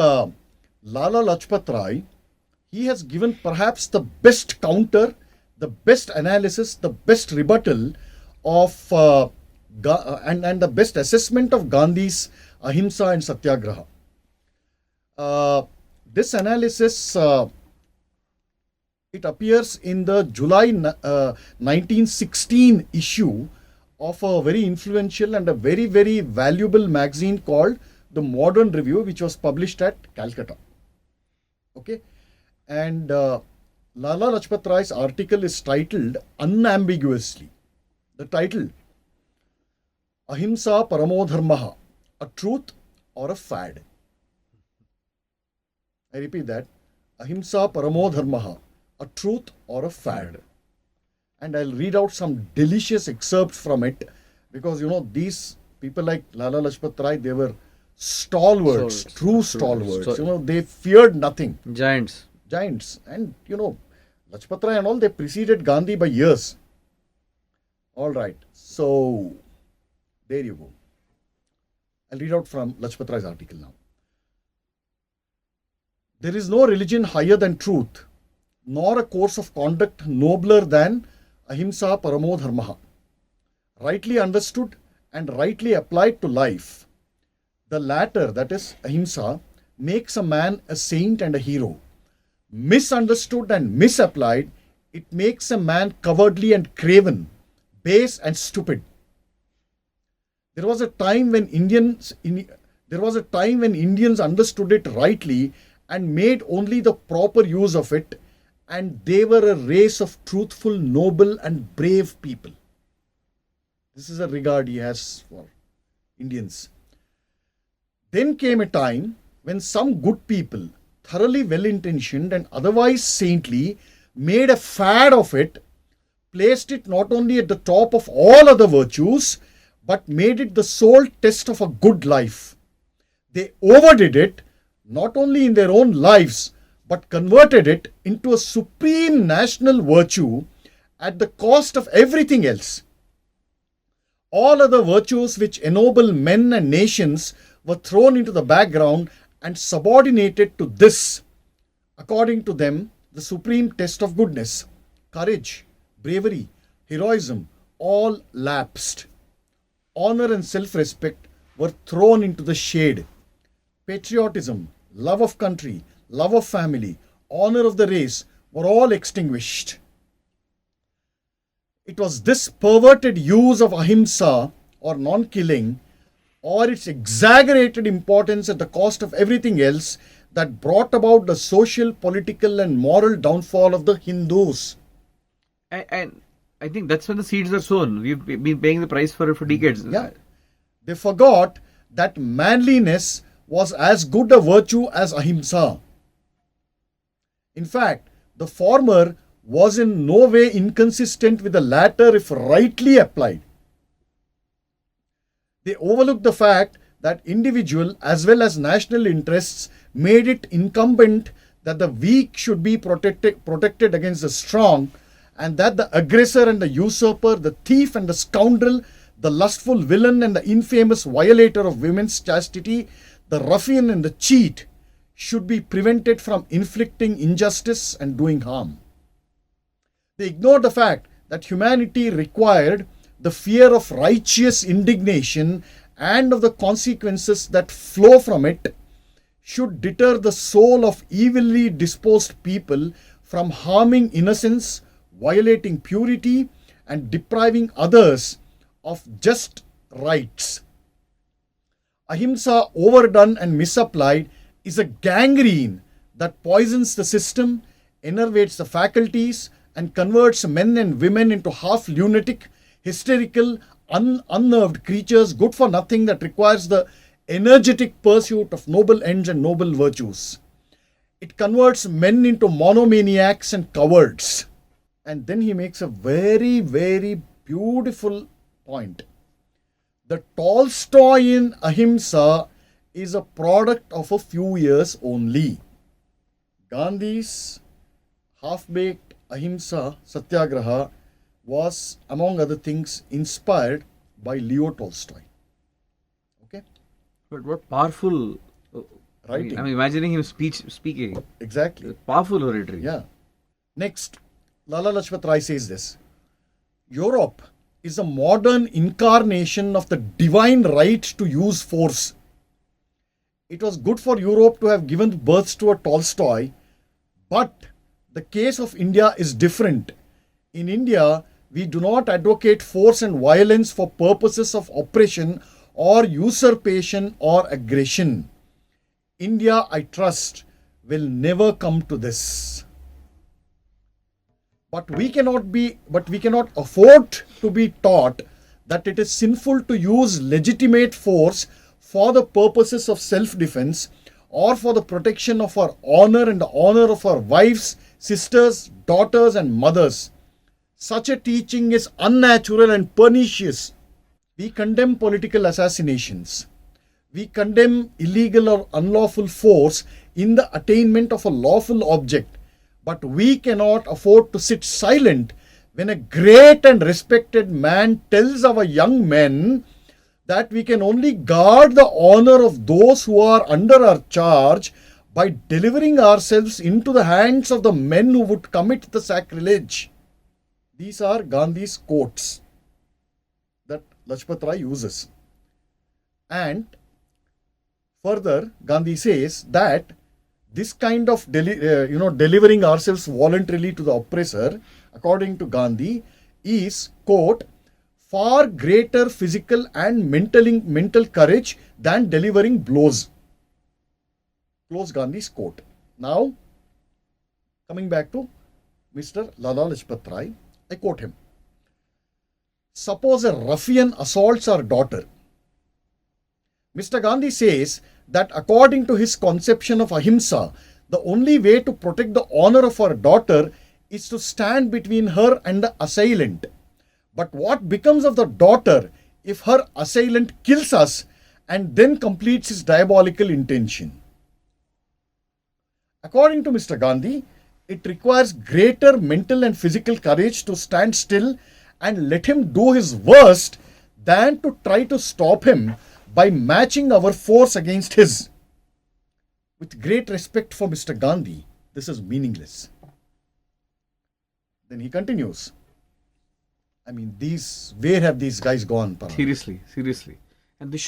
Lala Lajpat Rai, he has given perhaps the best counter, the best analysis, the best rebuttal of and the best assessment of Gandhi's Ahimsa and Satyagraha. This analysis it appears in the July 1916 issue of a very influential and a very, very valuable magazine called The Modern Review, which was published at Calcutta. Okay, and Lala Lajpat Rai's article is titled unambiguously. The title, Ahimsa Paramo Dharmaha, a truth or a fad. I repeat that, Ahimsa Paramo Dharmaha, a truth or a fad. And I'll read out some delicious excerpts from it, because these people like Lala Lajpat Rai, they were stalwarts, true stalwarts. They feared nothing. Giants. And Lajpat Rai and all, they preceded Gandhi by years. All right, so there you go. I'll read out from Lajpat Rai's article now. There is no religion higher than truth, nor a course of conduct nobler than Ahimsa Paramo Dharmaha. Rightly understood and rightly applied to life, the latter, that is Ahimsa, makes a man a saint and a hero. Misunderstood and misapplied, it makes a man cowardly and craven, base and stupid. There was a time when Indians understood it rightly and made only the proper use of it, and they were a race of truthful, noble and brave people. This is a regard he has for Indians. Then came a time when some good people, thoroughly well-intentioned and otherwise saintly, made a fad of it, placed it not only at the top of all other virtues, but made it the sole test of a good life. They overdid it, not only in their own lives, but converted it into a supreme national virtue at the cost of everything else. All other virtues which ennoble men and nations were thrown into the background and subordinated to this, according to them, the supreme test of goodness. Courage, bravery, heroism, all lapsed. Honor and self-respect were thrown into the shade. Patriotism, love of country, love of family, honor of the race were all extinguished. It was this perverted use of ahimsa or non-killing, or its exaggerated importance at the cost of everything else, that brought about the social, political and moral downfall of the Hindus. And I think that's when the seeds are sown. We've been paying the price for it for decades. Yeah. They forgot that manliness was as good a virtue as ahimsa. In fact, the former was in no way inconsistent with the latter if rightly applied. They overlooked the fact that individual as well as national interests made it incumbent that the weak should be protected against the strong, and that the aggressor and the usurper, the thief and the scoundrel, the lustful villain and the infamous violator of women's chastity, the ruffian and the cheat, should be prevented from inflicting injustice and doing harm. They ignored the fact that humanity required the fear of righteous indignation and of the consequences that flow from it should deter the soul of evilly disposed people from harming innocence, violating purity, and depriving others of just rights. Ahimsa overdone and misapplied is a gangrene that poisons the system, enervates the faculties, and converts men and women into half lunatic, hysterical, unnerved creatures good for nothing that requires the energetic pursuit of noble ends and noble virtues. It converts men into monomaniacs and cowards. And then he makes a very, very beautiful point. The Tolstoyan ahimsa is a product of a few years only. Gandhi's half-baked ahimsa satyagraha was, among other things, inspired by Leo Tolstoy. Okay? But what powerful writing. I'm imagining him speaking. Exactly. Powerful oratory. Yeah. Next, Lala Lajpat Rai says this: Europe is a modern incarnation of the divine right to use force. It was good for Europe to have given birth to a Tolstoy, but the case of India is different. In India, we do not advocate force and violence for purposes of oppression or usurpation or aggression. India, I trust, will never come to this. But we cannot afford to be taught that it is sinful to use legitimate force for the purposes of self-defense or for the protection of our honor and the honor of our wives, sisters, daughters and mothers. Such a teaching is unnatural and pernicious. We condemn political assassinations. We condemn illegal or unlawful force in the attainment of a lawful object. But we cannot afford to sit silent when a great and respected man tells our young men that we can only guard the honor of those who are under our charge by delivering ourselves into the hands of the men who would commit the sacrilege. These are Gandhi's quotes that Lajpat Rai uses. And further, Gandhi says that this kind of delivering ourselves voluntarily to the oppressor, according to Gandhi, is, quote, far greater physical and mental courage than delivering blows. Close Gandhi's quote. Now, coming back to Mr. Lala Lajpat Rai, I quote him. Suppose a ruffian assaults our daughter. Mr. Gandhi says that according to his conception of Ahimsa, the only way to protect the honor of our daughter is to stand between her and the assailant. But what becomes of the daughter if her assailant kills us and then completes his diabolical intention? According to Mr. Gandhi, it requires greater mental and physical courage to stand still and let him do his worst than to try to stop him by matching our force against his. With great respect for Mr. Gandhi, this is meaningless. Then he continues. I mean, where have these guys gone, Parag? Seriously. And this